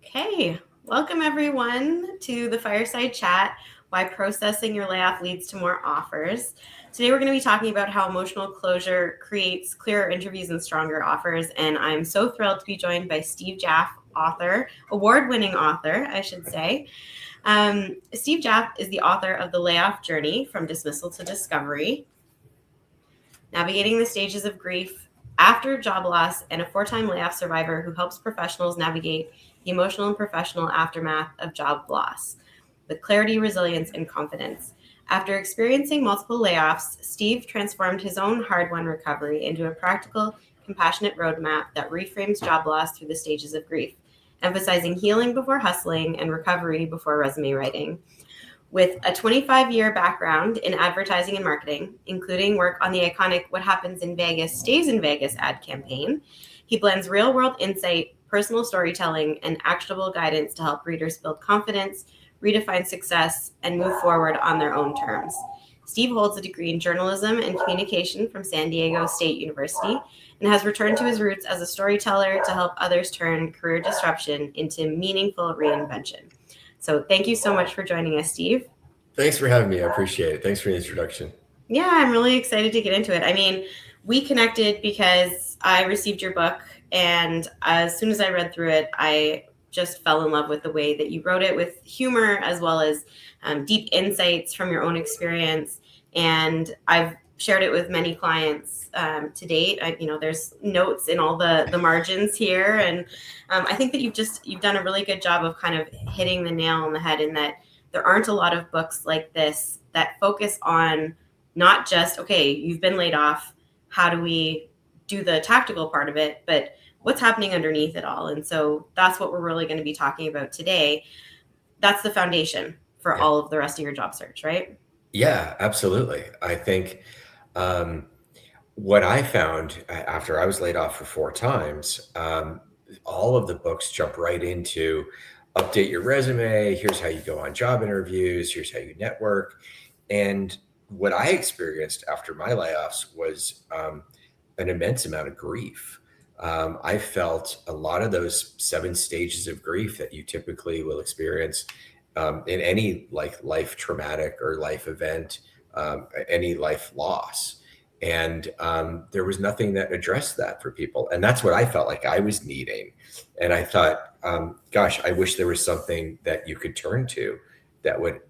Okay, welcome everyone to the Fireside Chat, why processing your layoff leads to more offers. Today we're going to be talking about how emotional closure creates clearer interviews and stronger offers, and I'm so thrilled to be joined by Steve Jaffe, award-winning author, I should say. Steve Jaffe is the author of The Layoff Journey, From Dismissal to Discovery, Navigating the Stages of Grief After Job Loss, and a 4-time layoff survivor who helps professionals navigate the emotional and professional aftermath of job loss with clarity, resilience, and confidence. After experiencing multiple layoffs, Steve transformed his own hard-won recovery into a practical, compassionate roadmap that reframes job loss through the stages of grief, emphasizing healing before hustling and recovery before resume writing. With a 25-year background in advertising and marketing, including work on the iconic What Happens in Vegas Stays in Vegas ad campaign, he blends real-world insight, personal storytelling, and actionable guidance to help readers build confidence, redefine success, and move forward on their own terms. Steve holds a degree in journalism and communication from San Diego State University and has returned to his roots as a storyteller to help others turn career disruption into meaningful reinvention. So thank you so much for joining us, Steve. Thanks for having me. I appreciate it. Thanks for the introduction. Yeah, I'm really excited to get into it. I mean, we connected because I received your book, and as soon as I read through it, I just fell in love with the way that you wrote it, with humor as well as deep insights from your own experience. And I've shared it with many clients to date. There's notes in all the margins here, and I think that you've done a really good job of kind of hitting the nail on the head, in that there aren't a lot of books like this that focus on not just, okay, you've been laid off, how do we do the tactical part of it, but what's happening underneath it all. And so that's what we're really going to be talking about today. That's the foundation for all of the rest of your job search, right? Yeah, absolutely. I think what I found after I was laid off for 4 times, all of the books jump right into update your resume. Here's how you go on job interviews. Here's how you network. And what I experienced after my layoffs was an immense amount of grief. I felt a lot of those 7 stages of grief that you typically will experience in any life traumatic or life event, any life loss. And there was nothing that addressed that for people. And that's what I felt like I was needing. And I thought, gosh, I wish there was something that you could turn to that would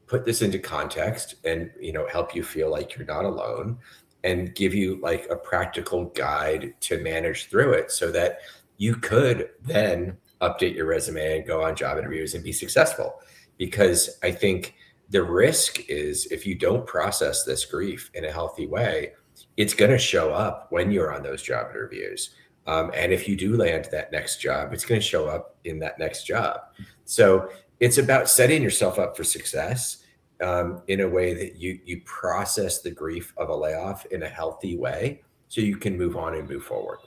put this into context and, help you feel like you're not alone, and give you like a practical guide to manage through it so that you could then update your resume and go on job interviews and be successful. Because I think the risk is, if you don't process this grief in a healthy way, it's going to show up when you're on those job interviews. And if you do land that next job, it's going to show up in that next job. So it's about setting yourself up for success in a way that you process the grief of a layoff in a healthy way so you can move on and move forward.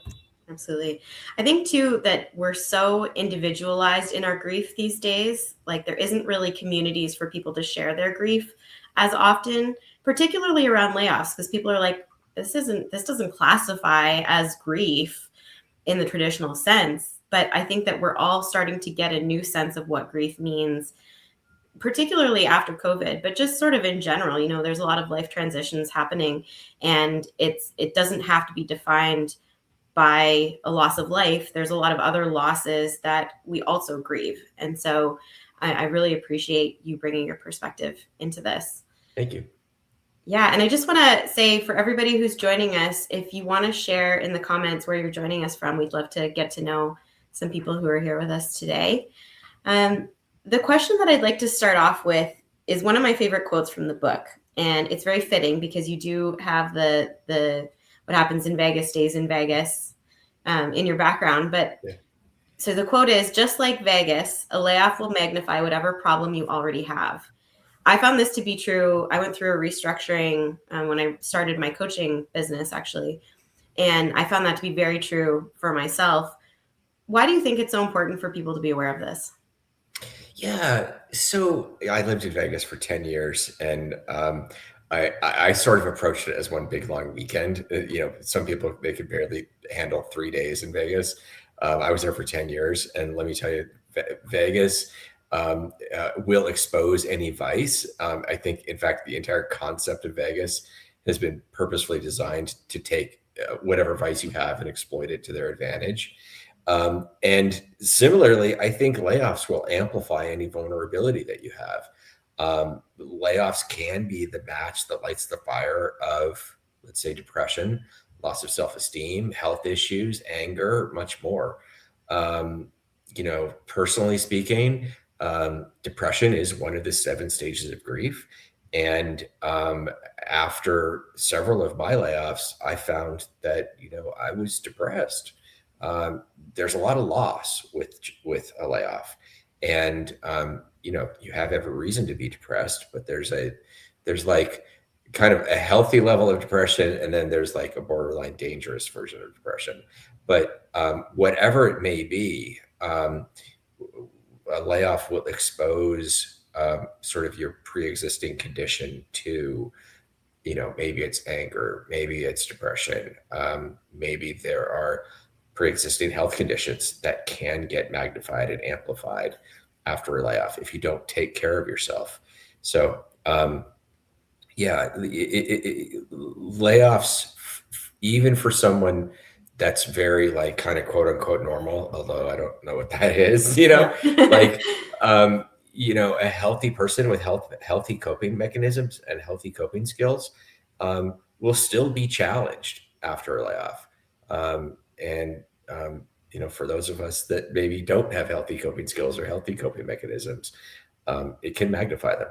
Absolutely. I think too that we're so individualized in our grief these days. Like, there isn't really communities for people to share their grief as often, particularly around layoffs, because people are like, this doesn't classify as grief in the traditional sense. But I think that we're all starting to get a new sense of what grief means, particularly after COVID, but just sort of in general. There's a lot of life transitions happening, and it doesn't have to be defined by a loss of life. There's a lot of other losses that we also grieve. And so I really appreciate you bringing your perspective into this. Thank you. Yeah. And I just want to say, for everybody who's joining us, if you want to share in the comments where you're joining us from, we'd love to get to know some people who are here with us today. The question that I'd like to start off with is one of my favorite quotes from the book. And it's very fitting because you do have the What Happens in Vegas Stays in Vegas in your background. But So the quote is, just like Vegas, a layoff will magnify whatever problem you already have. I found this to be true. I went through a restructuring when I started my coaching business, actually. And I found that to be very true for myself. Why do you think it's so important for people to be aware of this? Yeah. So I lived in Vegas for 10 years, and I sort of approached it as one big long weekend. Some people, they could barely handle 3 days in Vegas. I was there for 10 years, and let me tell you, Vegas will expose any vice. I think, in fact, the entire concept of Vegas has been purposefully designed to take whatever vice you have and exploit it to their advantage. And similarly, I think layoffs will amplify any vulnerability that you have. Layoffs can be the match that lights the fire of, let's say, depression, loss of self-esteem, health issues, anger, much more. Personally speaking, depression is one of the 7 stages of grief. And after several of my layoffs, I found that, I was depressed. There's a lot of loss with a layoff. And, you have every reason to be depressed, but there's like kind of a healthy level of depression. And then there's like a borderline dangerous version of depression. But whatever it may be, a layoff will expose sort of your pre-existing condition to, maybe it's anger, maybe it's depression, maybe there are pre-existing health conditions that can get magnified and amplified after a layoff if you don't take care of yourself. So layoffs, even for someone that's very like kind of quote unquote normal, although I don't know what that is, like, a healthy person with healthy coping mechanisms and healthy coping skills will still be challenged after a layoff. For those of us that maybe don't have healthy coping skills or healthy coping mechanisms, it can magnify them.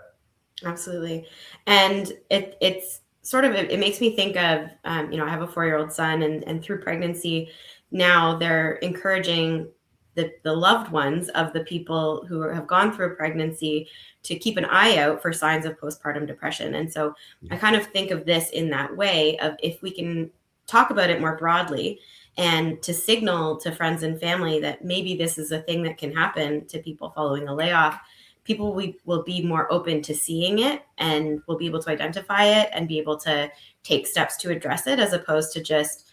Absolutely. And it's sort of, it makes me think of, I have a 4-year-old son, and through pregnancy, now they're encouraging the loved ones of the people who have gone through a pregnancy to keep an eye out for signs of postpartum depression. And so I kind of think of this in that way of, if we can talk about it more broadly and to signal to friends and family that maybe this is a thing that can happen to people following a layoff, people will be more open to seeing it and will be able to identify it and be able to take steps to address it, as opposed to just,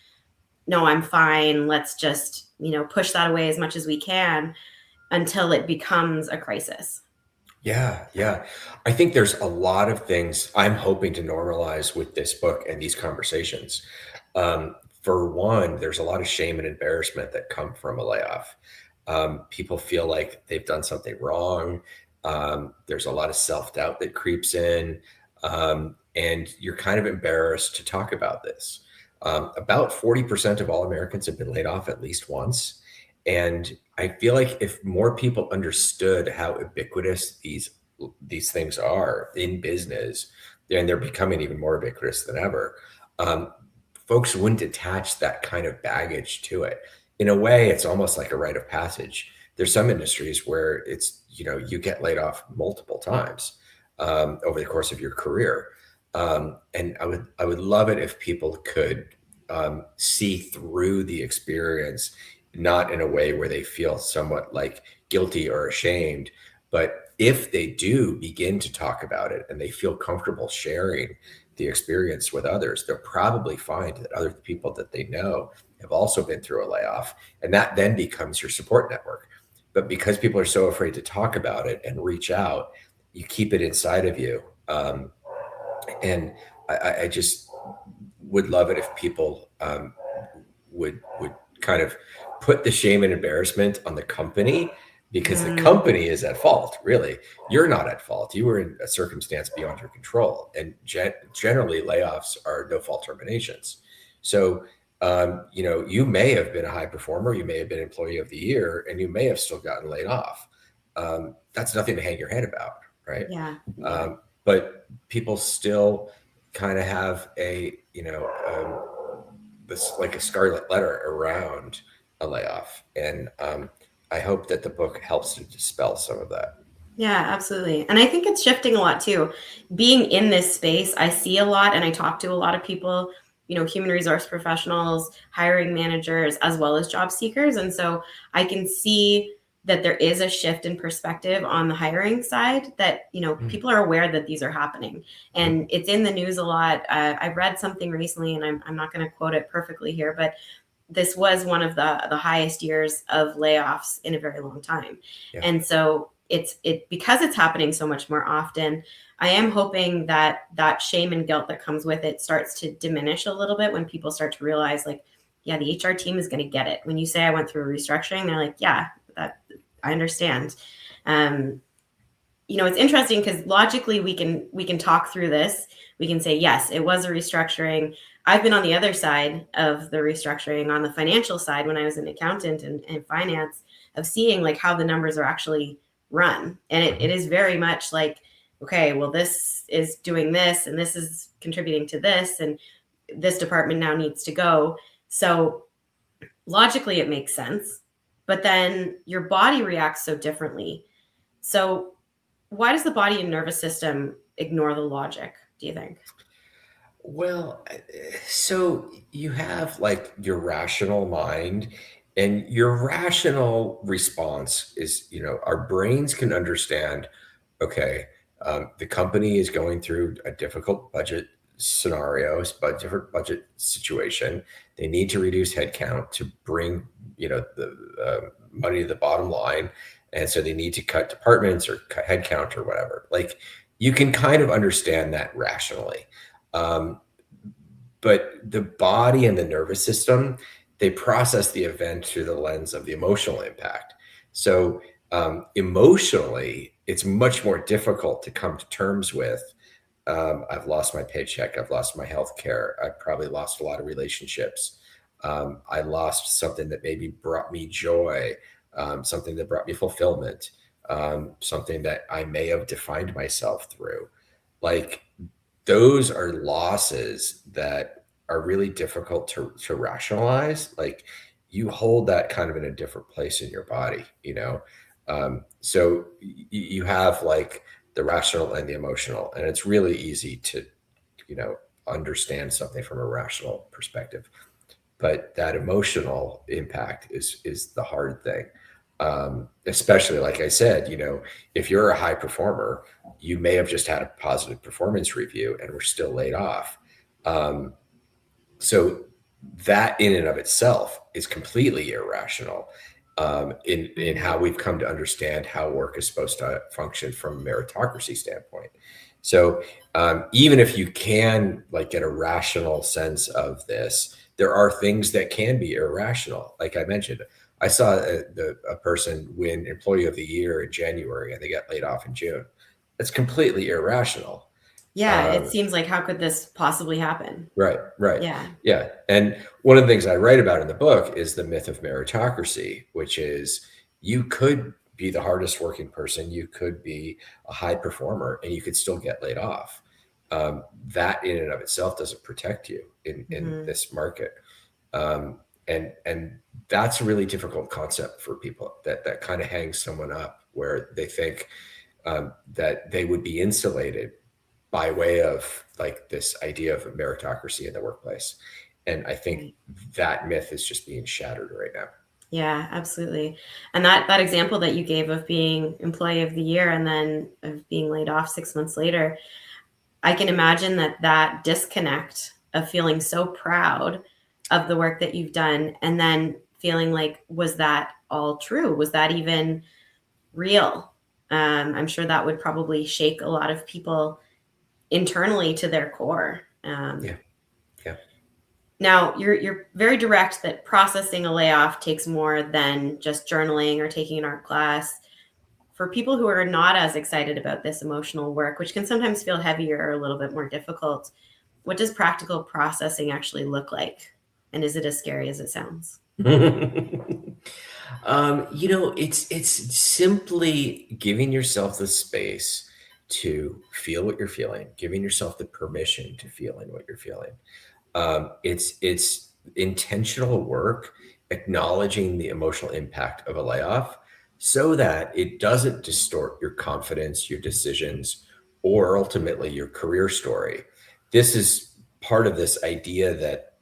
no, I'm fine, let's just, push that away as much as we can until it becomes a crisis. Yeah. I think there's a lot of things I'm hoping to normalize with this book and these conversations. For one, there's a lot of shame and embarrassment that come from a layoff. People feel like they've done something wrong. There's a lot of self-doubt that creeps in, and you're kind of embarrassed to talk about this. About 40% of all Americans have been laid off at least once. And I feel like if more people understood how ubiquitous these things are in business, and they're becoming even more ubiquitous than ever, folks wouldn't attach that kind of baggage to it. In a way, it's almost like a rite of passage. There's some industries where it's, you get laid off multiple times over the course of your career. And I would love it if people could see through the experience, not in a way where they feel somewhat like guilty or ashamed, but if they do begin to talk about it and they feel comfortable sharing the experience with others, they'll probably find that other people that they know have also been through a layoff, and that then becomes your support network. But because people are so afraid to talk about it and reach out, you keep it inside of you. And I just would love it if people would kind of put the shame and embarrassment on the company, because the company is at fault. Really, you're not at fault. You were in a circumstance beyond your control, and generally layoffs are no-fault terminations. So you may have been a high performer, you may have been employee of the year, and you may have still gotten laid off. That's nothing to hang your head about, right? Yeah. But people still kind of have this like a scarlet letter around a layoff, and I hope that the book helps to dispel some of that. Yeah, absolutely. And I think it's shifting a lot too. Being in this space, I see a lot, and I talk to a lot of people, human resource professionals, hiring managers, as well as job seekers. And so I can see that there is a shift in perspective on the hiring side, that, people are aware that these are happening, and it's in the news a lot. I read something recently, and I'm not going to quote it perfectly here, but this was one of the highest years of layoffs in a very long time. Yeah. And so because it's happening so much more often, I am hoping that shame and guilt that comes with it starts to diminish a little bit when people start to realize, like, yeah, the HR team is going to get it. When you say I went through a restructuring, they're like, yeah, that I understand. It's interesting because logically we can talk through this. We can say, yes, it was a restructuring. I've been on the other side of the restructuring, on the financial side, when I was an accountant and finance, of seeing like how the numbers are actually run. And it is very much like, okay, well, this is doing this and this is contributing to this, and this department now needs to go. So logically it makes sense, but then your body reacts so differently. So why does the body and nervous system ignore the logic, do you think? Well, so you have like your rational mind, and your rational response is, our brains can understand, okay, the company is going through a difficult budget scenarios, but different budget situation. They need to reduce headcount to bring, the money to the bottom line. And so they need to cut departments or cut headcount or whatever. Like, you can kind of understand that rationally. But the body and the nervous system, they process the event through the lens of the emotional impact. So emotionally, it's much more difficult to come to terms with. I've lost my paycheck. I've lost my health care. I've probably lost a lot of relationships. I lost something that maybe brought me joy, something that brought me fulfillment, something that I may have defined myself through. Like, those are losses that are really difficult to rationalize. Like, you hold that kind of in a different place in your body, so you have like the rational and the emotional, and it's really easy to, understand something from a rational perspective. But that emotional impact is the hard thing. Especially, like I said, if you're a high performer, you may have just had a positive performance review and were still laid off. So that in and of itself is completely irrational in how we've come to understand how work is supposed to function from a meritocracy standpoint. So even if you can like get a rational sense of this, there are things that can be irrational. Like I mentioned, I saw a person win Employee of the Year in January and they got laid off in June. That's completely irrational. Yeah, it seems like, how could this possibly happen? Right. Yeah. And one of the things I write about in the book is the myth of meritocracy, which is you could be the hardest working person, you could be a high performer, and you could still get laid off. That in and of itself doesn't protect you in this market. And that's a really difficult concept for people, that kind of hangs someone up where they think that they would be insulated by way of like this idea of a meritocracy in the workplace. And I think that myth is just being shattered right now. Yeah, absolutely. And that example that you gave of being Employee of the Year and then of being laid off 6 months later, I can imagine that disconnect of feeling so proud of the work that you've done and then feeling like, was that all true? Was that even real? I'm sure that would probably shake a lot of people internally to their core. Yeah. Now, you're very direct that processing a layoff takes more than just journaling or taking an art class. For people who are not as excited about this emotional work, which can sometimes feel heavier or a little bit more difficult, what does practical processing actually look like? And is it as scary as it sounds? It's simply giving yourself the space to feel what you're feeling, giving yourself the permission to feel in what you're feeling. It's intentional work, acknowledging the emotional impact of a layoff so that it doesn't distort your confidence, your decisions, or ultimately your career story. This is part of this idea that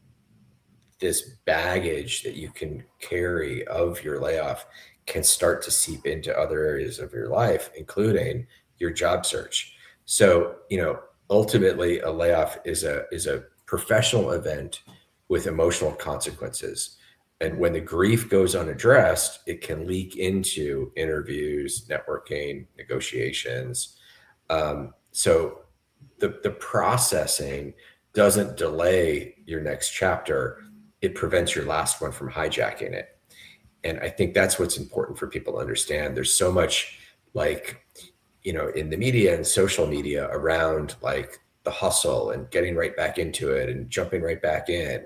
this baggage that you can carry of your layoff can start to seep into other areas of your life, including your job search. So, ultimately a layoff is a professional event with emotional consequences. And when the grief goes unaddressed, it can leak into interviews, networking, negotiations. So the processing doesn't delay your next chapter. It prevents your last one from hijacking it. And I think that's what's important for people to understand. There's so much, like, in the media and social media around like the hustle and getting right back into it and jumping right back in.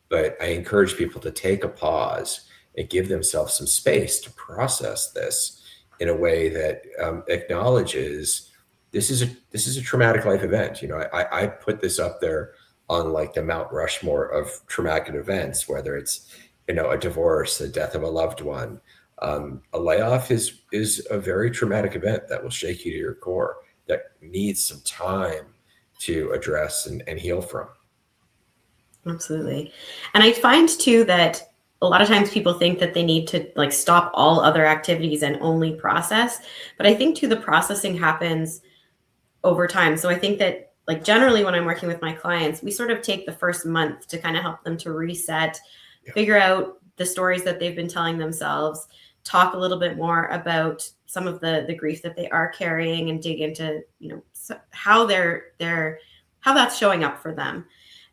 But I encourage people to take a pause and give themselves some space to process this in a way that acknowledges this is a traumatic life event. I put this up there on like the Mount Rushmore of traumatic events, whether it's a divorce, the death of a loved one. A layoff is a very traumatic event that will shake you to your core, that needs some time to address and heal from. Absolutely. And I find too that a lot of times people think that they need to like stop all other activities and only process. But I think too the processing happens over time. So I think that like generally when I'm working with my clients, we sort of take the first month to kind of help them to reset, figure out the stories that they've been telling themselves, talk a little bit more about some of the grief that they are carrying, and dig into, how how that's showing up for them.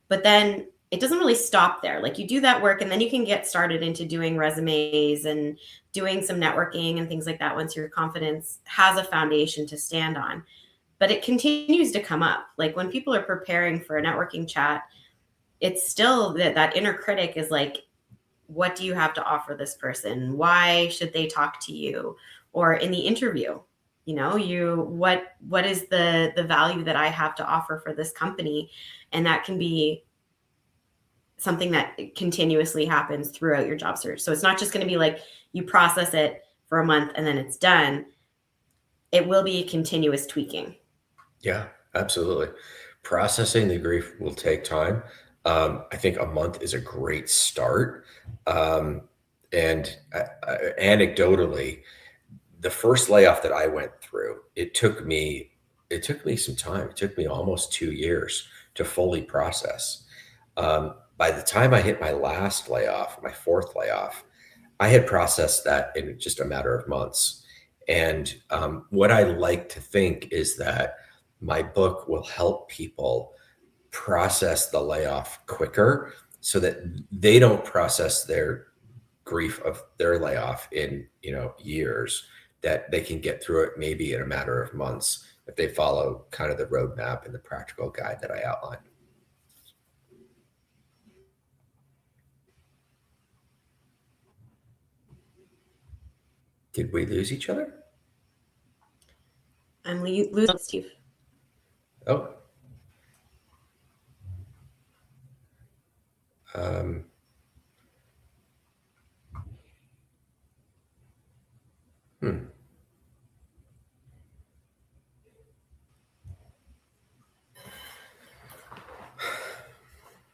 But then it doesn't really stop there. Like you do that work and then you can get started into doing resumes and doing some networking and things like that once your confidence has a foundation to stand on. But it continues to come up. Like when people are preparing for a networking chat, it's still that inner critic is like, what do you have to offer this person? Why should they talk to you? Or in the interview, what is the value that I have to offer for this company? And that can be something that continuously happens throughout your job search. So it's not just going to be like you process it for a month and then it's done. It will be continuous tweaking. Yeah, absolutely. Processing the grief will take time. I think a month is a great start. And anecdotally, the first layoff that I went through, it took me some time. It took me almost 2 years to fully process. By the time I hit my last layoff, my fourth layoff, I had processed that in just a matter of months. And what I like to think is that my book will help people process the layoff quicker so that they don't process their grief of their layoff in years, that they can get through it maybe in a matter of months if they follow kind of the roadmap and the practical guide that I outlined. Did we lose each other? I'm losing Steve. Oh. Um, hmm.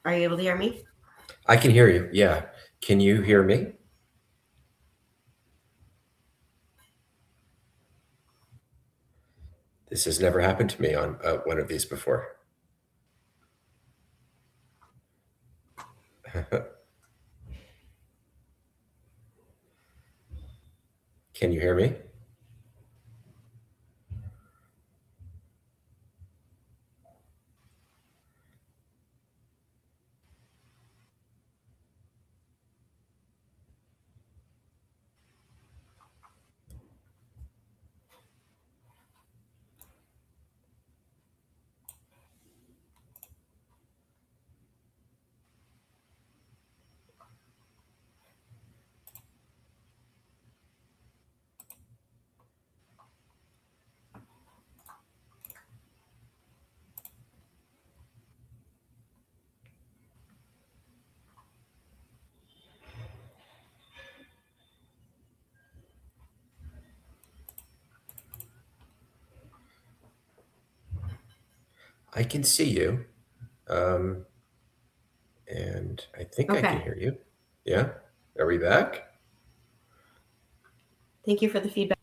Are you able to hear me? I can hear you. Yeah. Can you hear me? This has never happened to me on one of these before. Can you hear me? I can see you. And I think I can Okay. hear you. Yeah. Are we back? Thank you for the feedback.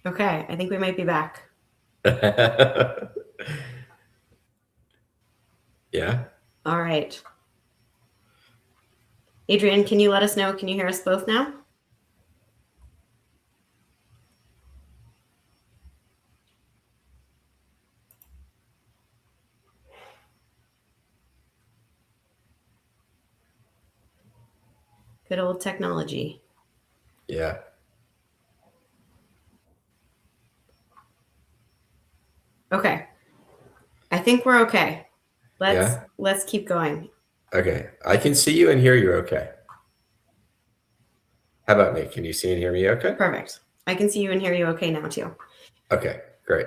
Okay, I think we might be back. Yeah. All right. Adrian, can you let us know? Can you hear us both now? Good old technology. Yeah. Okay. I think we're okay. Yeah. Let's keep going. Okay. I can see you and hear you okay. How about me? Can you see and hear me okay? Perfect. I can see you and hear you okay now too. Okay, great.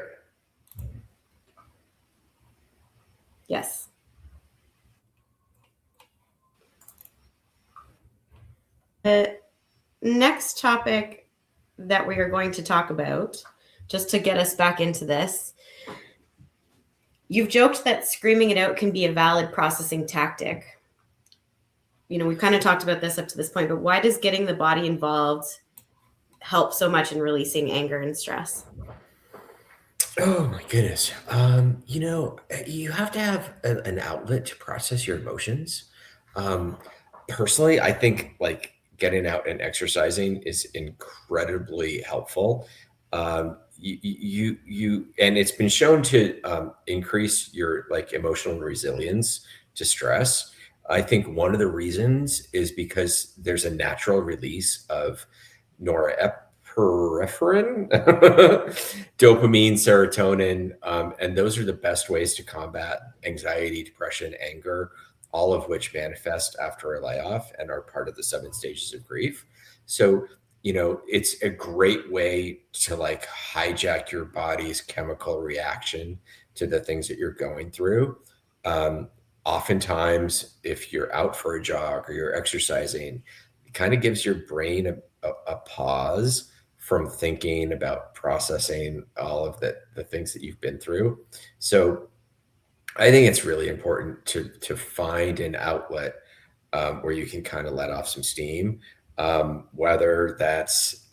Yes. The next topic that we are going to talk about, just to get us back into this, you've joked that screaming it out can be a valid processing tactic. You know, we've kind of talked about this up to this point, but why does getting the body involved help so much in releasing anger and stress? Oh my goodness. You have to have an outlet to process your emotions. Um, Personally, I think like getting out and exercising is incredibly helpful. And it's been shown to increase your like emotional resilience to stress. I think one of the reasons is because there's a natural release of norepinephrine, dopamine, serotonin, and those are the best ways to combat anxiety, depression, anger, all of which manifest after a layoff and are part of the 7 stages of grief. So, it's a great way to like hijack your body's chemical reaction to the things that you're going through. Oftentimes, if you're out for a jog or you're exercising, it kind of gives your brain a pause from thinking about processing all of the things that you've been through. So I think it's really important to find an outlet where you can kind of let off some steam, whether that's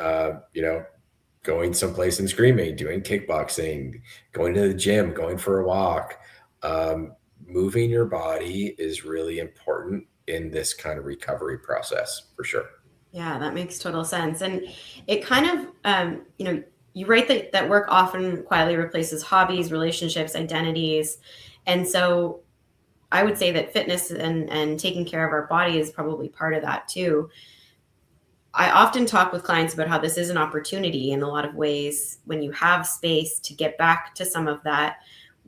going someplace and screaming, doing kickboxing, going to the gym, going for a walk. Moving your body is really important in this kind of recovery process for sure. Yeah, that makes total sense. And it kind of, you write that work often quietly replaces hobbies, relationships, identities. And so I would say that fitness and taking care of our body is probably part of that too. I often talk with clients about how this is an opportunity in a lot of ways when you have space to get back to some of that.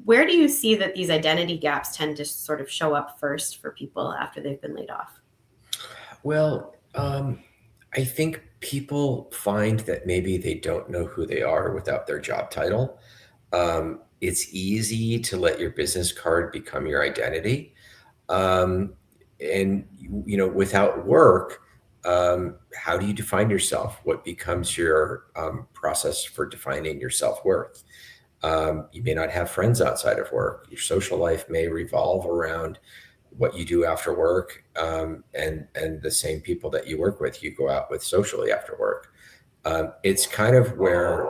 Where do you see that these identity gaps tend to sort of show up first for people after they've been laid off? Well, I think people find that maybe they don't know who they are without their job title. It's easy to let your business card become your identity. And, without work, how do you define yourself? What becomes your process for defining your self-worth? You may not have friends outside of work. Your social life may revolve around what you do after work, and the same people that you work with, you go out with socially after work. It's kind of where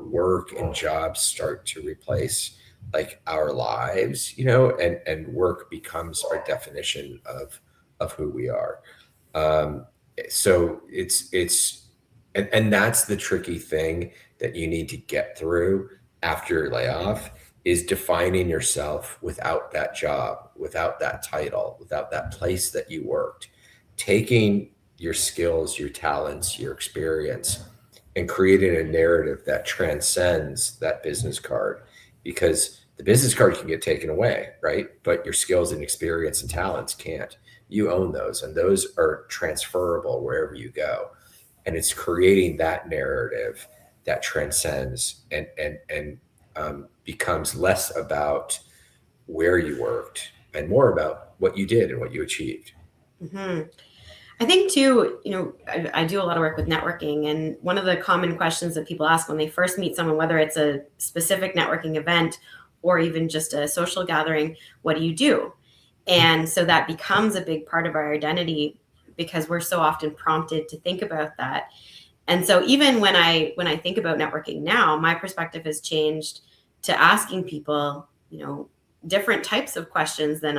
work and jobs start to replace like our lives, and work becomes our definition of who we are. Um, so and that's the tricky thing that you need to get through after your layoff is defining yourself without that job, without that title, without that place that you worked, taking your skills, your talents, your experience, and creating a narrative that transcends that business card, because the business card can get taken away, right? But your skills and experience and talents can't. You own those, and those are transferable wherever you go. And it's creating that narrative that transcends and becomes less about where you worked and more about what you did and what you achieved. Mm-hmm. I think too, I do a lot of work with networking, and one of the common questions that people ask when they first meet someone, whether it's a specific networking event or even just a social gathering, what do you do? And so that becomes a big part of our identity because we're so often prompted to think about that. And so even when I think about networking now, my perspective has changed to asking people, different types of questions than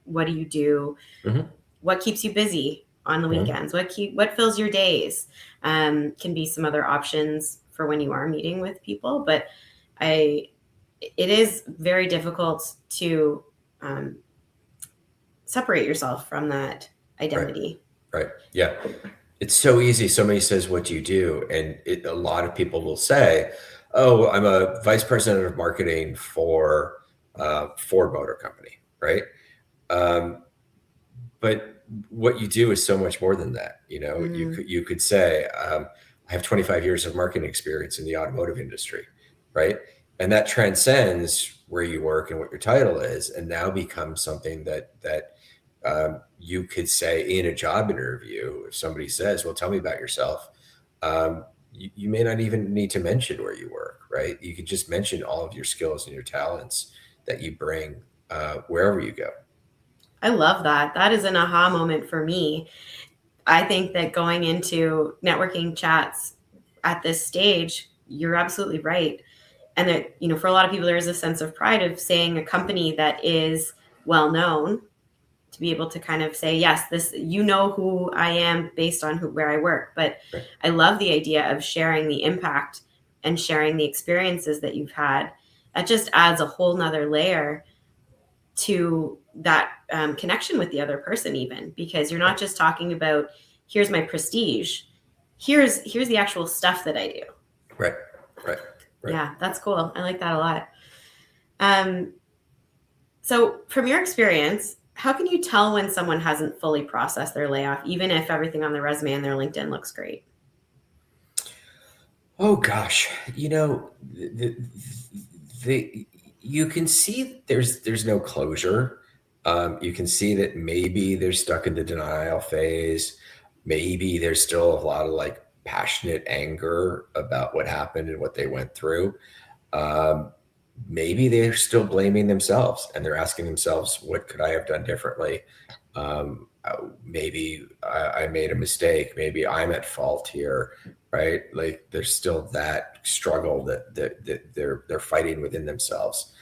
what do you do? Mhm. What keeps you busy on the Mhm. weekends? What fills your days? Can be some other options for when you are meeting with people. But it is very difficult to separate yourself from that Right. identity. Right. Yeah. It's so easy. Somebody says, "What do you do?" And a lot of people will say, "Oh, I'm a vice president of marketing for Ford Motor Company," right? Um, but what you do is so much more than that. Mm, You could say, "I have 25 years of marketing experience in the automotive industry," right? And that transcends where you work and what your title is, and now becomes something that you could say in a job interview. If somebody says, "Well, tell me about yourself," you may not even need to mention where you work, right? You could just mention all of your skills and your talents that you bring wherever you go. I love that. That is an aha moment for me. I think that going into networking chats at this stage, you're absolutely right. And that, for a lot of people, there is a sense of pride of saying a company that is well known, to be able to kind of say, yes, this, who I am based on where I work. But Right. I love the idea of sharing the impact and sharing the experiences that you've had. That just adds a whole nother layer to that connection with the other person, even because you're not just talking about, here's my prestige, here's the actual stuff that I do. Right. Right. Right. Yeah, that's cool. I like that a lot. So from your experience, how can you tell when someone hasn't fully processed their layoff, even if everything on their resume and their LinkedIn looks great? Oh gosh, the you can see there's no closure. You can see that maybe they're stuck in the denial phase. Maybe there's still a lot of like passionate anger about what happened and what they went through. Um, Maybe they're still blaming themselves and they're asking themselves, what could I have done differently? Maybe I made a mistake. Maybe I'm at fault here, right? Like there's still that struggle that they're fighting within themselves.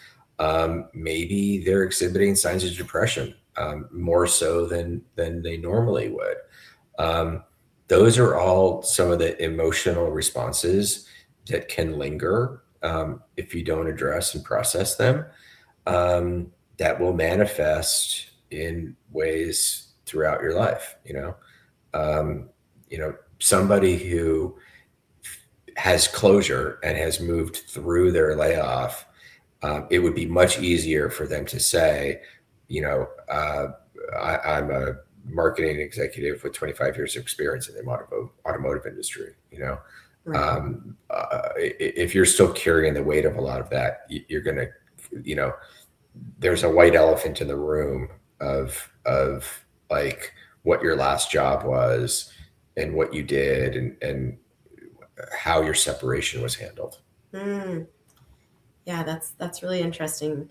Maybe they're exhibiting signs of depression, more so than they normally would. Um, those are all some of the emotional responses that can linger if you don't address and process them. That will manifest in ways throughout your life. Um, Somebody who has closure and has moved through their layoff, it would be much easier for them to say, you know, uh, I'm a marketing executive with 25 years of experience in the automotive industry. Right. If you're still carrying the weight of a lot of that, you're going to, there's a white elephant in the room of like what your last job was and what you did and how your separation was handled. Mm, yeah, that's really interesting.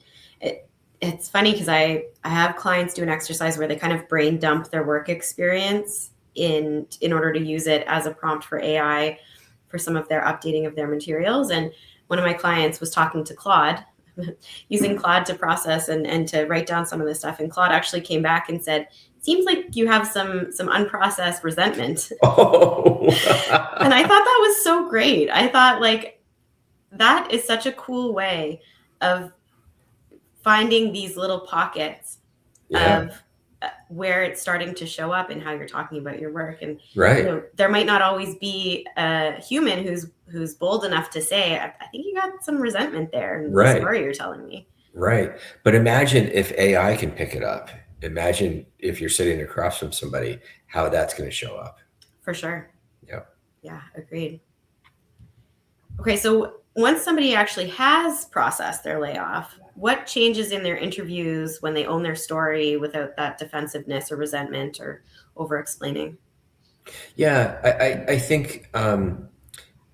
It's funny because I have clients do an exercise where they kind of brain dump their work experience in order to use it as a prompt for AI for some of their updating of their materials. And one of my clients was talking to Claude, using Claude to process and to write down some of this stuff. And Claude actually came back and said, seems like you have some unprocessed resentment. Oh, And I thought that was so great. I thought, like, that is such a cool way of finding these little pockets yeah, of where it's starting to show up in how you're talking about your work. And right, there might not always be a human who's bold enough to say, I think you got some resentment there in the right, story you're telling me. right. But imagine if AI can pick it up. Imagine if you're sitting across from somebody, how that's going to show up. For sure. Yeah. Yeah, agreed. Okay, so once somebody actually has processed their layoff, what changes in their interviews when they own their story without that defensiveness or resentment or over explaining? Yeah, I think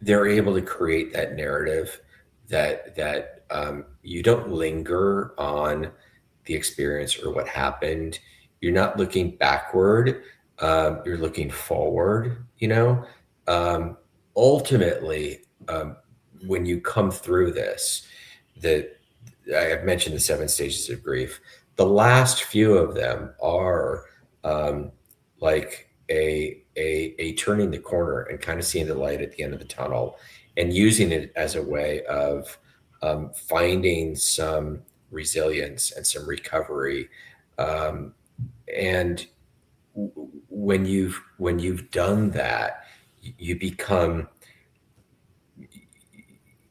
they're able to create that narrative that you don't linger on the experience or what happened. You're not looking backward. You're looking forward. Ultimately, when you come through this, that I've mentioned the 7 stages of grief. The last few of them are like a turning the corner and kind of seeing the light at the end of the tunnel, and using it as a way of finding some resilience and some recovery. Um, and when you've done that, you become,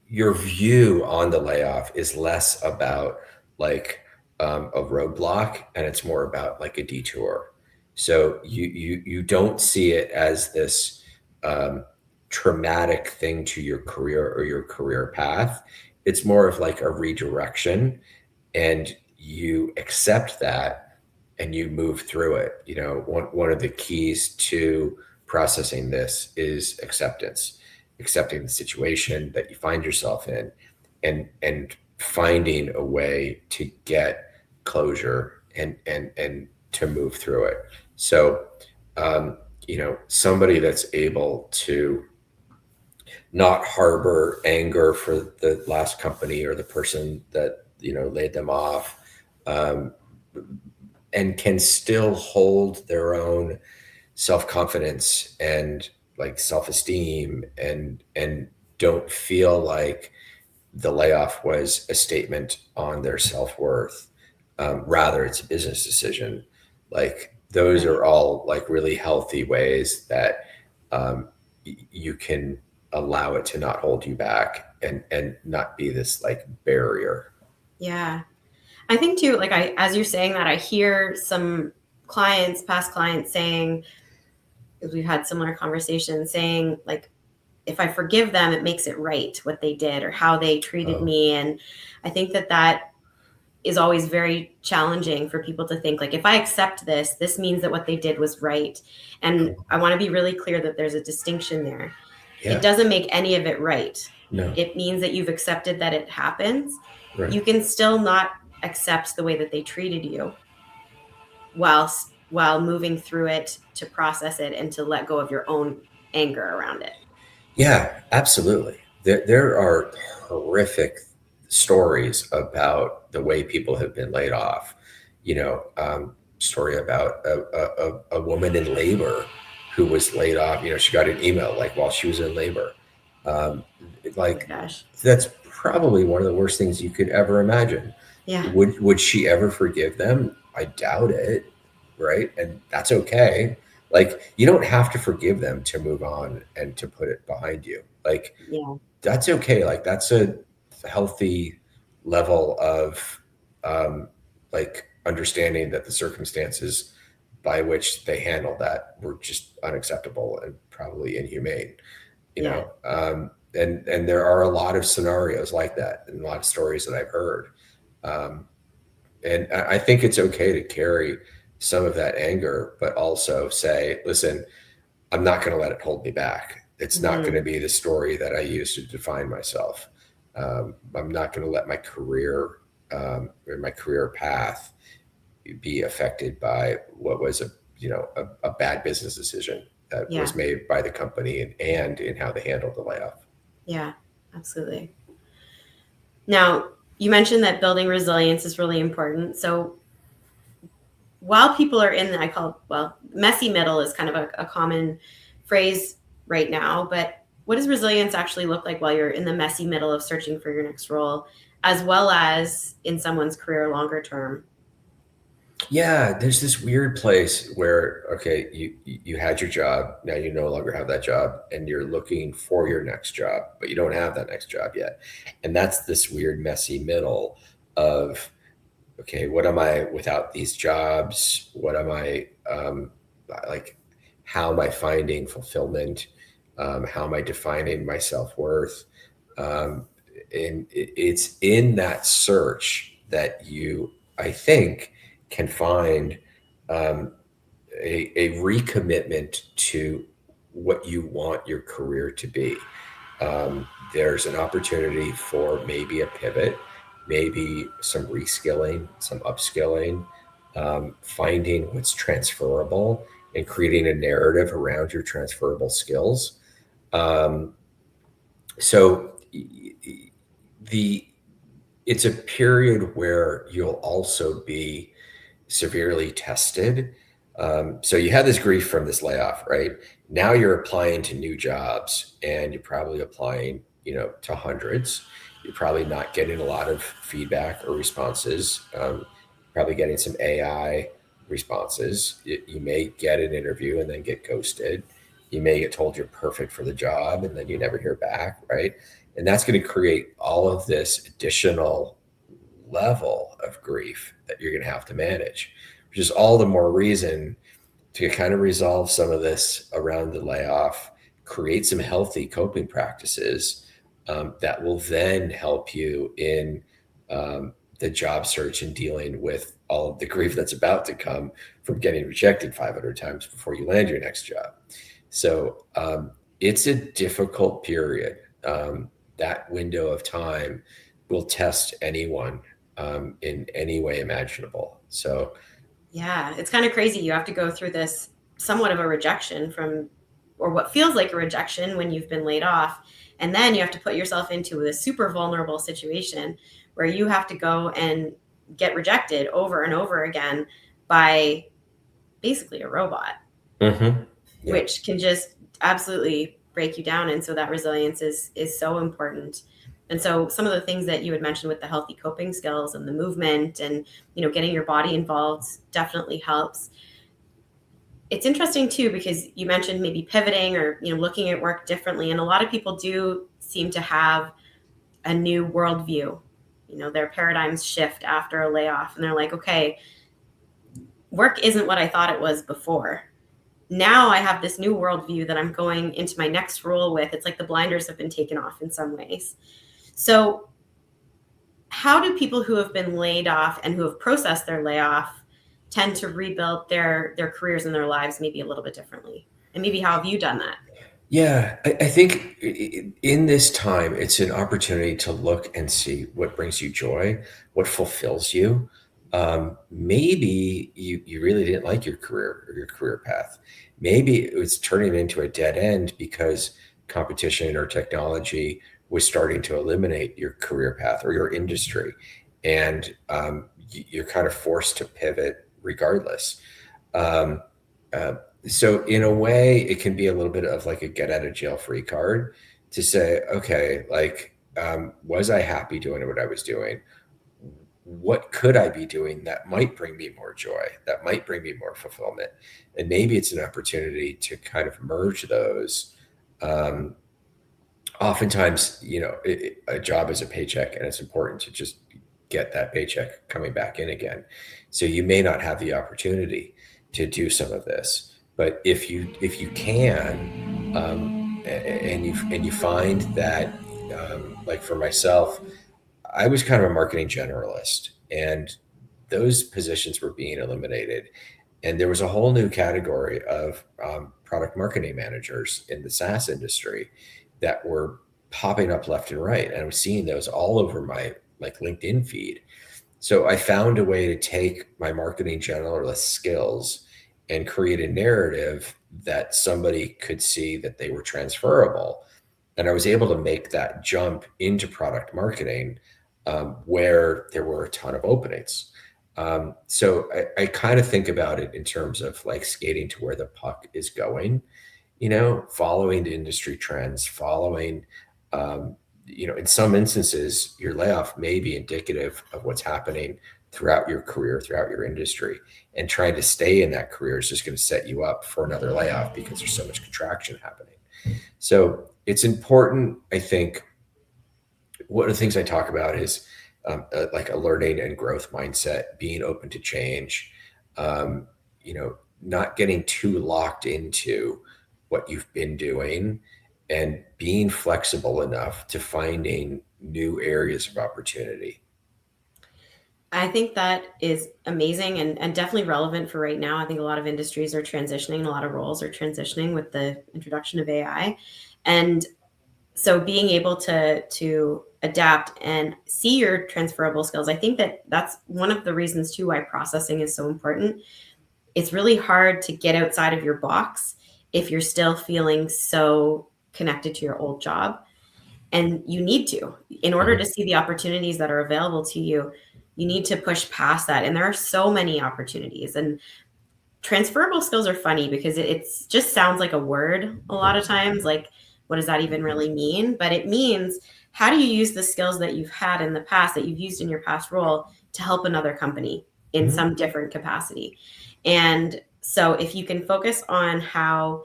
your view on the layoff is less about like a roadblock, and it's more about like a detour. So you don't see it as this traumatic thing to your career or your career path. It's more of like a redirection, and you accept that and you move through it. One of the keys to processing this is acceptance, accepting the situation that you find yourself in, and finding a way to get closure, and to move through it. So somebody that's able to not harbor anger for the last company or the person that laid them off, um, and can still hold their own self-confidence and like self-esteem, and don't feel like the layoff was a statement on their self-worth. Rather, it's a business decision. Like those Right. are all like really healthy ways that you can allow it to not hold you back, and not be this like barrier. Yeah. I think too, like as you're saying that, I hear some past clients saying, because we've had similar conversations, saying like, if I forgive them, it makes it right what they did or how they treated Oh, me. And I think that is always very challenging for people to think like, if I accept this means that what they did was right. And cool. I want to be really clear that there's a distinction there. It Yeah. doesn't make any of it right. No. It means that you've accepted that it happens. Right. You can still not accept the way that they treated you while moving through it to process it and to let go of your own anger around it. Yeah, absolutely. There are horrific stories about the way people have been laid off. Story about a woman in labor who was laid off. She got an email like while she was in labor. Um, Oh my like gosh. that's probably one of the worst things you could ever imagine. Yeah. Would she ever forgive them? I doubt it, right? And that's okay. Like you don't have to forgive them to move on and to put it behind you. Like Yeah. that's okay. Like that's a healthy level of like understanding that the circumstances by which they handled that were just unacceptable and probably inhumane. Yeah. And there are a lot of scenarios like that, and a lot of stories that I've heard. Um, and I think it's okay to carry some of that anger, but also say, listen, I'm not going to let it hold me back. It's not going Mm-hmm. to be the story that I use to define myself. I'm not going to let my career or my career path be affected by what was a bad business decision that Yeah. was made by the company, and in how they handled the layoff. Yeah. Absolutely. Now, you mentioned that building resilience is really important. So while people are in, I call it, well, messy middle is kind of a common phrase right now, but what does resilience actually look like while you're in the messy middle of searching for your next role, as well as in someone's career longer term? Yeah, there's this weird place where, okay, you had your job, now you no longer have that job, and you're looking for your next job, but you don't have that next job yet. And that's this weird messy middle of, okay, what am I without these jobs? What am I like? How am I finding fulfillment? How am I defining my self-worth? Um, and it's in that search that you, I think, can find um, a recommitment to what you want your career to be. There's an opportunity for maybe a pivot, maybe some reskilling, some upskilling, finding what's transferable and creating a narrative around your transferable skills. So it's a period where you'll also be severely tested. So you had this grief from this layoff, right? Now you're applying to new jobs, and you're probably applying, to hundreds. You're probably not getting a lot of feedback or responses. Probably getting some AI responses. You may get an interview and then get ghosted. You may get told you're perfect for the job and then you never hear back, right? And that's going to create all of this additional level of grief that you're going to have to manage, which is all the more reason to kind of resolve some of this around the layoff, create some healthy coping practices that will then help you in the job search and dealing with all of the grief that's about to come from getting rejected 500 times before you land your next job. So it's a difficult period. That window of time will test anyone in any way imaginable. So yeah, it's kind of crazy. You have to go through this somewhat of a rejection or what feels like a rejection when you've been laid off. And then you have to put yourself into a super vulnerable situation where you have to go and get rejected over and over again by basically a robot, which can just absolutely break you down. And so that resilience is so important. And so some of the things that you had mentioned with the healthy coping skills and the movement and, getting your body involved definitely helps. It's interesting too, because you mentioned maybe pivoting or, looking at work differently. And a lot of people do seem to have a new worldview. Their paradigms shift after a layoff and they're like, okay, work isn't what I thought it was before. Now I have this new worldview that I'm going into my next role with. It's like the blinders have been taken off in some ways. So how do people who have been laid off and who have processed their layoff tend to rebuild their careers and their lives maybe a little bit differently? And maybe how have you done that? Yeah, I think in this time, it's an opportunity to look and see what brings you joy, what fulfills you. Maybe you really didn't like your career or your career path. Maybe it was turning into a dead end because competition or technology was starting to eliminate your career path or your industry. And you're kind of forced to pivot regardless. So in a way, it can be a little bit of like a get out of jail free card to say, okay, was I happy doing what I was doing? What could I be doing that might bring me more joy, that might bring me more fulfillment? And maybe it's an opportunity to kind of merge those. Oftentimes, a job is a paycheck and it's important to just get that paycheck coming back in again. So you may not have the opportunity to do some of this, but if you can, and you find that, like for myself, I was kind of a marketing generalist, and those positions were being eliminated, and there was a whole new category of product marketing managers in the SaaS industry that were popping up left and right, and I was seeing those all over my LinkedIn feed. So I found a way to take my marketing generalist skills and create a narrative that somebody could see that they were transferable. And I was able to make that jump into product marketing where there were a ton of openings. So I kind of think about it in terms of like skating to where the puck is going, following the industry trends, following, in some instances, your layoff may be indicative of what's happening throughout your career, throughout your industry, and trying to stay in that career is just going to set you up for another layoff because there's so much contraction happening. So it's important, I think. One of the things I talk about is like a learning and growth mindset, being open to change, not getting too locked into what you've been doing, and being flexible enough to finding new areas of opportunity. I think that is amazing and definitely relevant for right now. I think a lot of industries are transitioning, a lot of roles are transitioning with the introduction of AI. And so being able to adapt and see your transferable skills, I think that's one of the reasons too why processing is so important. It's really hard to get outside of your box if you're still feeling so connected to your old job. And you need to, in order to see the opportunities that are available to you, you need to push past that. And there are so many opportunities. And transferable skills are funny because it just sounds like a word a lot of times. Like, what does that even really mean? But it means, how do you use the skills that you've had in the past, that you've used in your past role, to help another company in some different capacity? And so if you can focus on how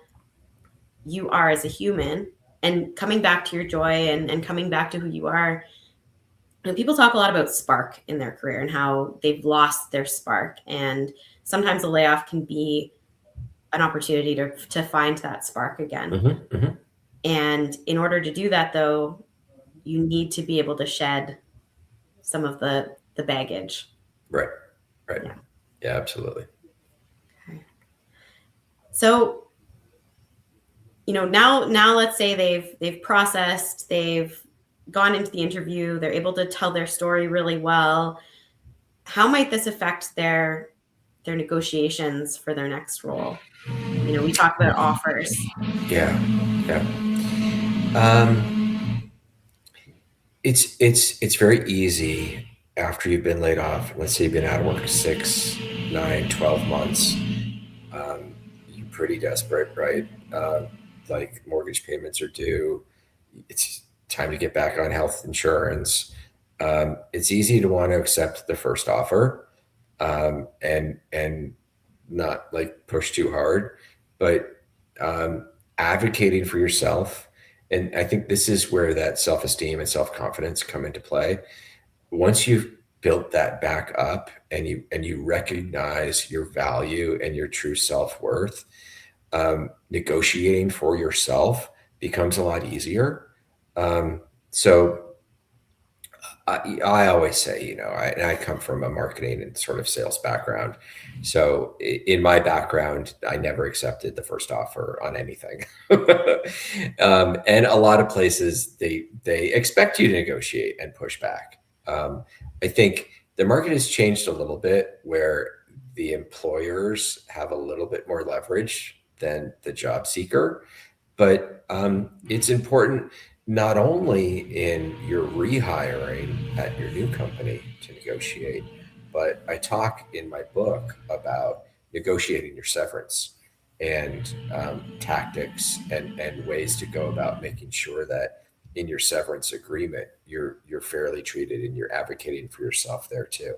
you are as a human and coming back to your joy and coming back to who you are. People talk a lot about spark in their career and how they've lost their spark. And sometimes a layoff can be an opportunity to find that spark again. And in order to do that, though, you need to be able to shed some of the baggage. Right. Yeah, absolutely. Okay. So, now let's say they've processed, they've gone into the interview, they're able to tell their story really well. How might this affect their negotiations for their next role? We talk about offers. Yeah. It's very easy after you've been laid off. Let's say you've been out of work 6, 9, 12 months. You're pretty desperate, right? Like mortgage payments are due. It's time to get back on health insurance. It's easy to want to accept the first offer and not like push too hard, but advocating for yourself. And I think this is where that self-esteem and self-confidence come into play. Once you've built that back up and you recognize your value and your true self-worth, negotiating for yourself becomes a lot easier. So I always say, I come from a marketing and sort of sales background. So in my background, I never accepted the first offer on anything. And a lot of places, they expect you to negotiate and push back. I think the market has changed a little bit where the employers have a little bit more leverage than the job seeker. But it's important not only in your rehiring at your new company to negotiate, but I talk in my book about negotiating your severance and tactics and ways to go about making sure that in your severance agreement, you're fairly treated and you're advocating for yourself there too.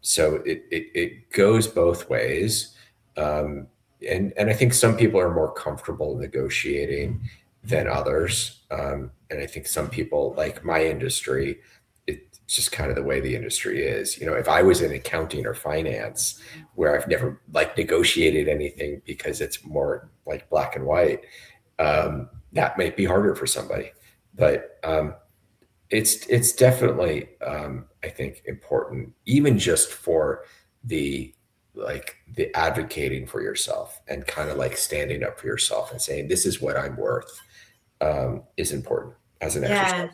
So it goes both ways. And I think some people are more comfortable negotiating than others. And I think some people, like my industry, it's just kind of the way the industry is. If I was in accounting or finance, where I've never negotiated anything because it's more like black and white, that might be harder for somebody. But it's definitely, I think, important, even just for the advocating for yourself and kind of standing up for yourself and saying, this is what I'm worth, is important as an exercise.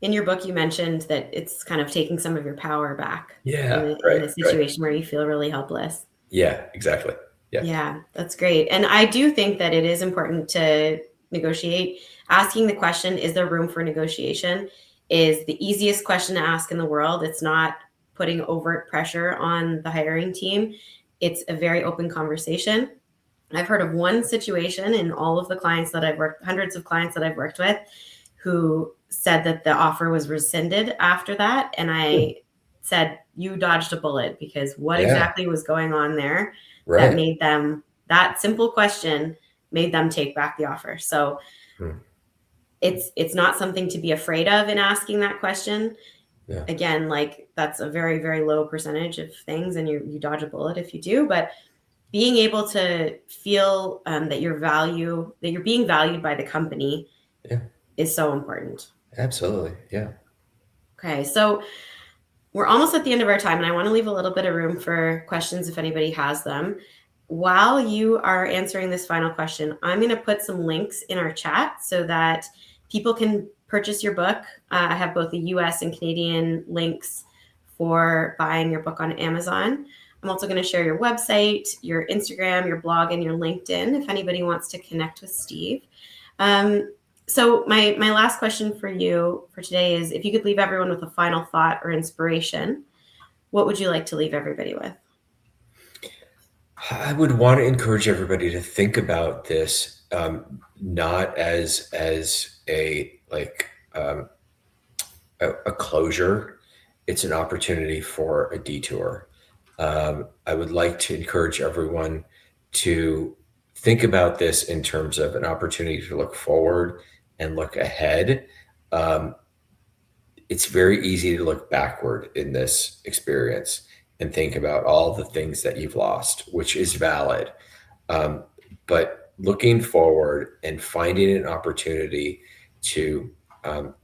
In your book, you mentioned that it's kind of taking some of your power back. Yeah. In a situation where you feel really helpless. Yeah, exactly. Yeah, that's great. And I do think that it is important to negotiate. Asking the question, is there room for negotiation, is the easiest question to ask in the world. It's not putting overt pressure on the hiring team. It's a very open conversation. I've heard of one situation in all of the clients that I've worked, hundreds of clients that I've worked with, who said that the offer was rescinded after that. And I said, you dodged a bullet, because what exactly was going on there that made them, that simple question made them take back the offer. So it's not something to be afraid of in asking that question. Yeah. Again, that's a very, very low percentage of things, and you dodge a bullet if you do. But being able to feel that you're being valued by the company is so important. Absolutely. Yeah. Okay. So we're almost at the end of our time, and I want to leave a little bit of room for questions if anybody has them. While you are answering this final question, I'm going to put some links in our chat so that people can purchase your book. I have both the US and Canadian links for buying your book on Amazon. I'm also going to share your website, your Instagram, your blog, and your LinkedIn if anybody wants to connect with Steve. So my last question for you for today is, if you could leave everyone with a final thought or inspiration, what would you like to leave everybody with? I would want to encourage everybody to think about this, not as a closure. It's an opportunity for a detour. I would like to encourage everyone to think about this in terms of an opportunity to look forward and look ahead. It's very easy to look backward in this experience and think about all the things that you've lost, which is valid. But looking forward and finding an opportunity to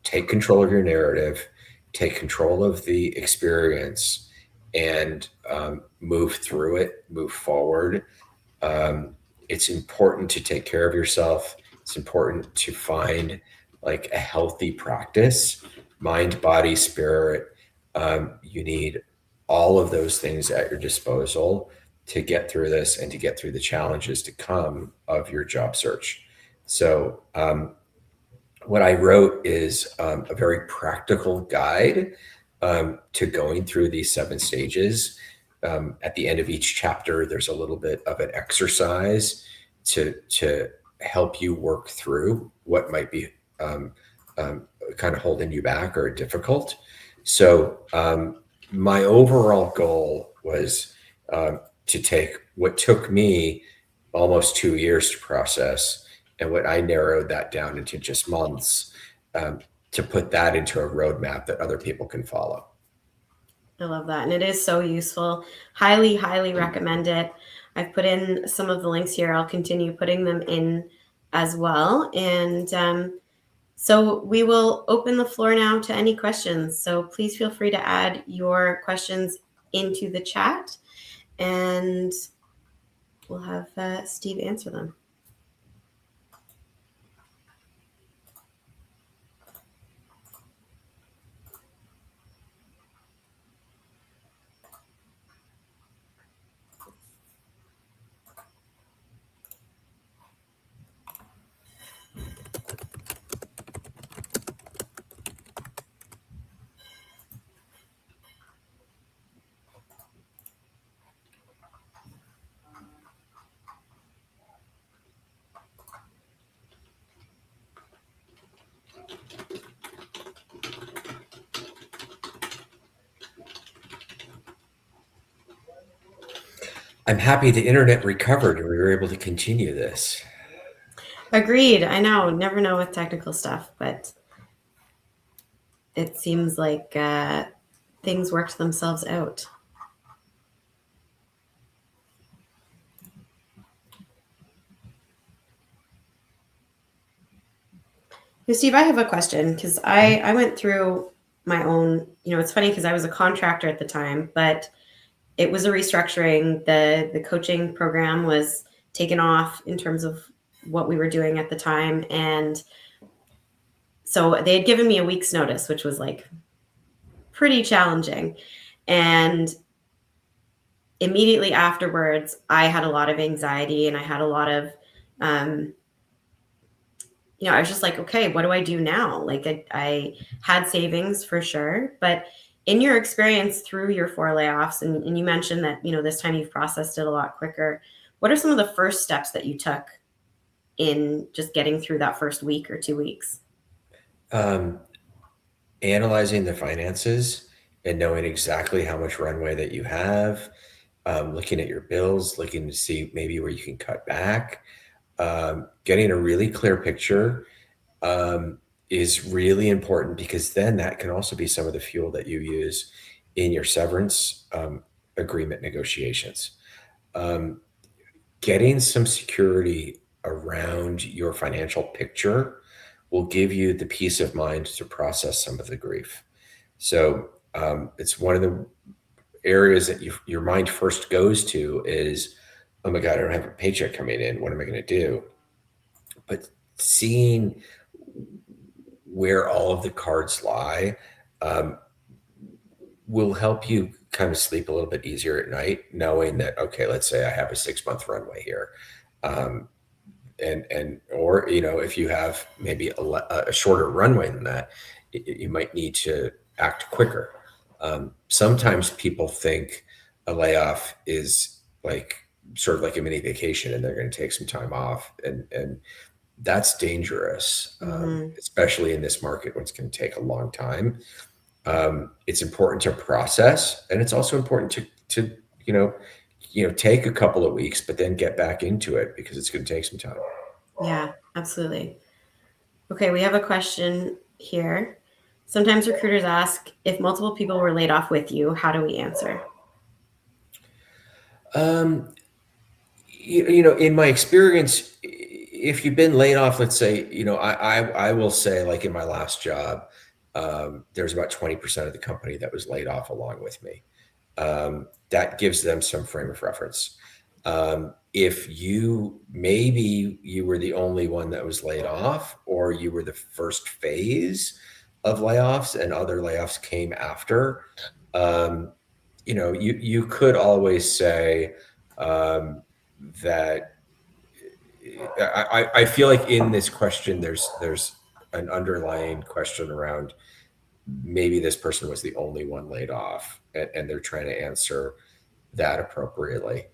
take control of your narrative, take control of the experience, and move through it, move forward. It's important to take care of yourself. It's important to find like a healthy practice, mind, body, spirit. You need all of those things at your disposal to get through this and to get through the challenges to come of your job search. So what I wrote is a very practical guide to going through these 7 stages. At the end of each chapter, there's a little bit of an exercise to help you work through what might be kind of holding you back or difficult. So my overall goal was to take what took me almost 2 years to process, and what I narrowed that down into just months, to put that into a roadmap that other people can follow. I love that. And it is so useful. Highly, highly recommend it. I've put in some of the links here. I'll continue putting them in as well. And so we will open the floor now to any questions. So please feel free to add your questions into the chat, and we'll have Steve answer them. I'm happy the internet recovered and we were able to continue this. Agreed. I know. Never know with technical stuff, but it seems like things worked themselves out. Hey, Steve, I have a question, because I went through my own, it's funny because I was a contractor at the time, but it was a restructuring. The coaching program was taken off in terms of what we were doing at the time. And so they had given me a week's notice, which was like pretty challenging. And immediately afterwards, I had a lot of anxiety, and I had a lot of, I was just like, okay, what do I do now? Like I had savings for sure, but in your experience through your 4 layoffs, and you mentioned that, this time you've processed it a lot quicker. What are some of the first steps that you took in just getting through that first week or 2 weeks? Analyzing the finances and knowing exactly how much runway that you have, looking at your bills, looking to see maybe where you can cut back, getting a really clear picture is really important, because then that can also be some of the fuel that you use in your severance agreement negotiations. Getting some security around your financial picture will give you the peace of mind to process some of the grief. So it's one of the areas that your mind first goes to is, oh my God, I don't have a paycheck coming in. What am I going to do? But seeing where all of the cards lie will help you kind of sleep a little bit easier at night, knowing that, okay, let's say I have a 6-month runway here. or, if you have maybe a shorter runway than that, you might need to act quicker. Sometimes people think a layoff is sort of like a mini vacation and they're going to take some time off, and that's dangerous, especially in this market when it's going to take a long time. It's important to process, and it's also important to take a couple of weeks, but then get back into it because it's going to take some time. Yeah, absolutely. Okay, we have a question here. Sometimes recruiters ask, if multiple people were laid off with you, how do we answer? In my experience, if you've been laid off, let's say, I will say, like in my last job, there's about 20% of the company that was laid off along with me. That gives them some frame of reference. If maybe you were the only one that was laid off, or you were the first phase of layoffs and other layoffs came after, you could always say that I feel like in this question, there's an underlying question around maybe this person was the only one laid off, and they're trying to answer that appropriately.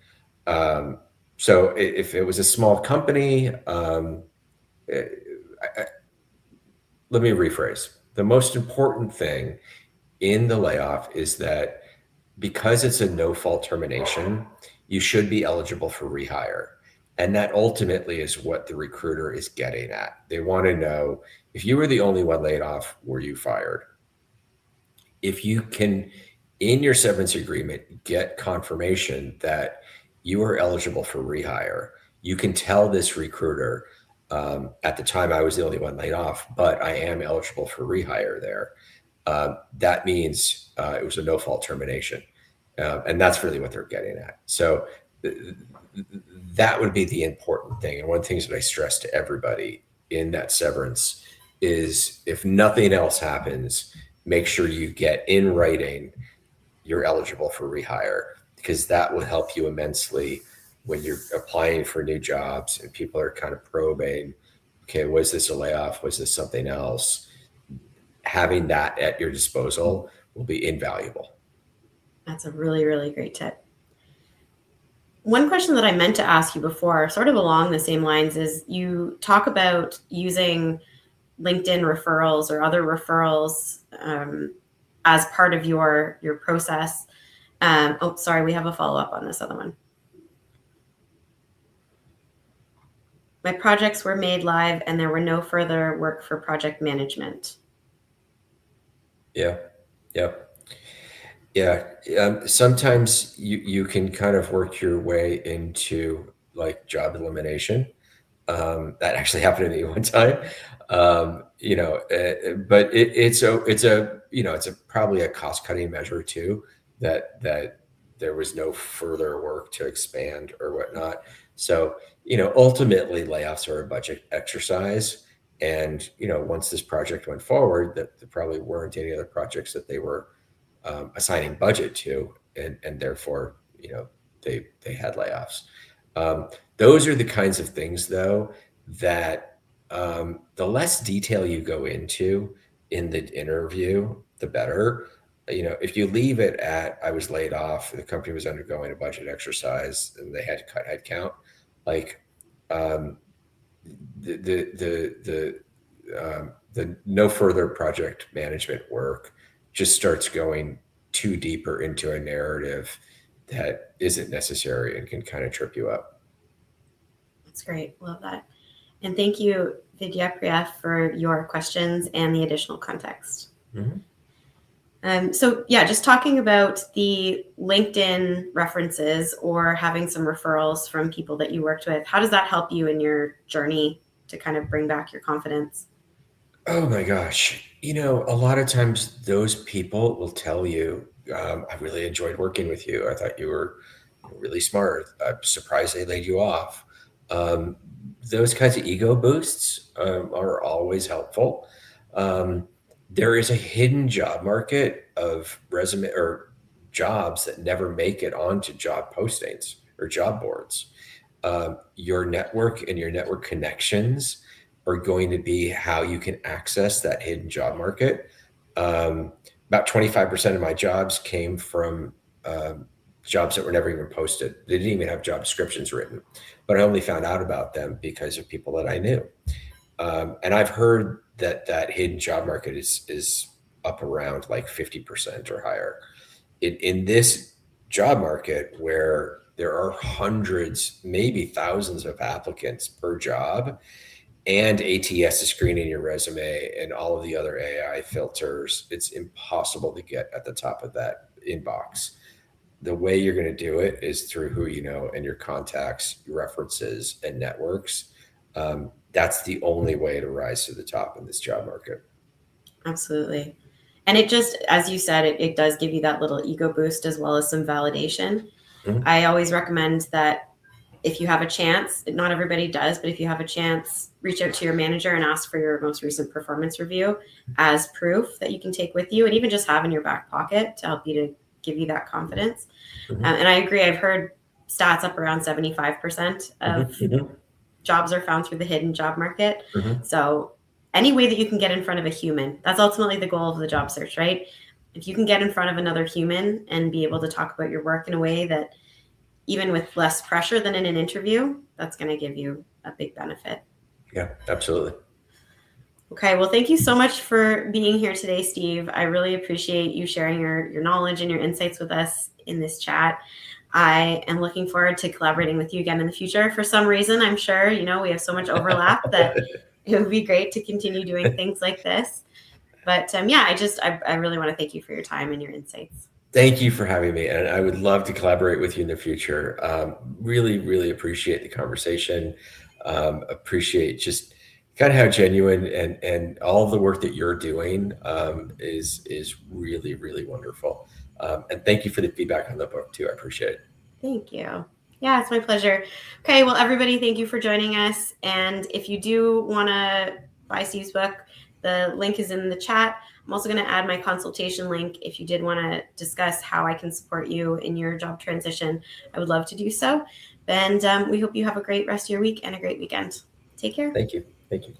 So if it was a small company, let me rephrase. The most important thing in the layoff is that because it's a no-fault termination, you should be eligible for rehire. And that ultimately is what the recruiter is getting at. They want to know, if you were the only one laid off, were you fired? If you can, in your severance agreement, get confirmation that you are eligible for rehire, you can tell this recruiter, at the time I was the only one laid off, but I am eligible for rehire there. That means it was a no-fault termination. And that's really what they're getting at. So that would be the important thing. And one of the things that I stress to everybody in that severance is, if nothing else happens, make sure you get in writing you're eligible for rehire, because that will help you immensely when you're applying for new jobs and people are kind of probing, okay, was this a layoff? Was this something else? Having that at your disposal will be invaluable. That's a really, really great tip. One question that I meant to ask you before, sort of along the same lines, is you talk about using LinkedIn referrals or other referrals as part of your process. Sorry, we have a follow-up on this other one. My projects were made live and there were no further work for project management. Yeah. Sometimes you can kind of work your way into like job elimination. That actually happened to me one time. But it's probably a cost cutting measure too, that there was no further work to expand or whatnot. So, ultimately layoffs are a budget exercise. And, once this project went forward, that there probably weren't any other projects that they were assigning budget to, and therefore, they had layoffs. Those are the kinds of things, though, that the less detail you go into in the interview, the better. If you leave it at, I was laid off, the company was undergoing a budget exercise, and they had to cut headcount, like the no further project management work just starts going too deeper into a narrative that isn't necessary and can kind of trip you up. That's great. Love that. And thank you, 𝗖cie, for your questions and the additional context. So yeah, just talking about the LinkedIn references or having some referrals from people that you worked with, how does that help you in your journey to kind of bring back your confidence? Oh my gosh. A lot of times those people will tell you, I really enjoyed working with you. I thought you were really smart. I'm surprised they laid you off. Those kinds of ego boosts are always helpful. There is a hidden job market of resume or jobs that never make it onto job postings or job boards. your network and your network connections are going to be how you can access that hidden job market. About 25% of my jobs came from jobs that were never even posted. They didn't even have job descriptions written, but I only found out about them because of people that I knew. And I've heard that hidden job market is up around like 50% or higher. In this job market where there are hundreds, maybe thousands of applicants per job, and ATS is screening your resume and all of the other AI filters, it's impossible to get at the top of that inbox. The way you're going to do it is through who you know and your contacts, your references, and networks. That's the only way to rise to the top in this job market. Absolutely. And it just, as you said, it does give you that little ego boost as well as some validation. Mm-hmm. I always recommend that if you have a chance, not everybody does, but if you have a chance, reach out to your manager and ask for your most recent performance review as proof that you can take with you and even just have in your back pocket to help you to give you that confidence. Mm-hmm. And I agree. I've heard stats up around 75% of mm-hmm. jobs are found through the hidden job market. Mm-hmm. So any way that you can get in front of a human, that's ultimately the goal of the job search, right? If you can get in front of another human and be able to talk about your work in a way that even with less pressure than in an interview, that's going to give you a big benefit. Yeah, absolutely. Okay, well, thank you so much for being here today, Steve. I really appreciate you sharing your knowledge and your insights with us in this chat. I am looking forward to collaborating with you again in the future. For some reason, I'm sure, we have so much overlap that it would be great to continue doing things like this. But I really want to thank you for your time and your insights. Thank you for having me. And I would love to collaborate with you in the future. Really, really appreciate the conversation. Appreciate just kind of how genuine and all of the work that you're doing is really, really wonderful. And thank you for the feedback on the book too. I appreciate it. Thank you. Yeah, it's my pleasure. Okay, well, everybody, thank you for joining us. And if you do want to buy Steve's book, the link is in the chat. I'm also going to add my consultation link if you did want to discuss how I can support you in your job transition. I would love to do so. And we hope you have a great rest of your week and a great weekend. Take care. Thank you. Thank you.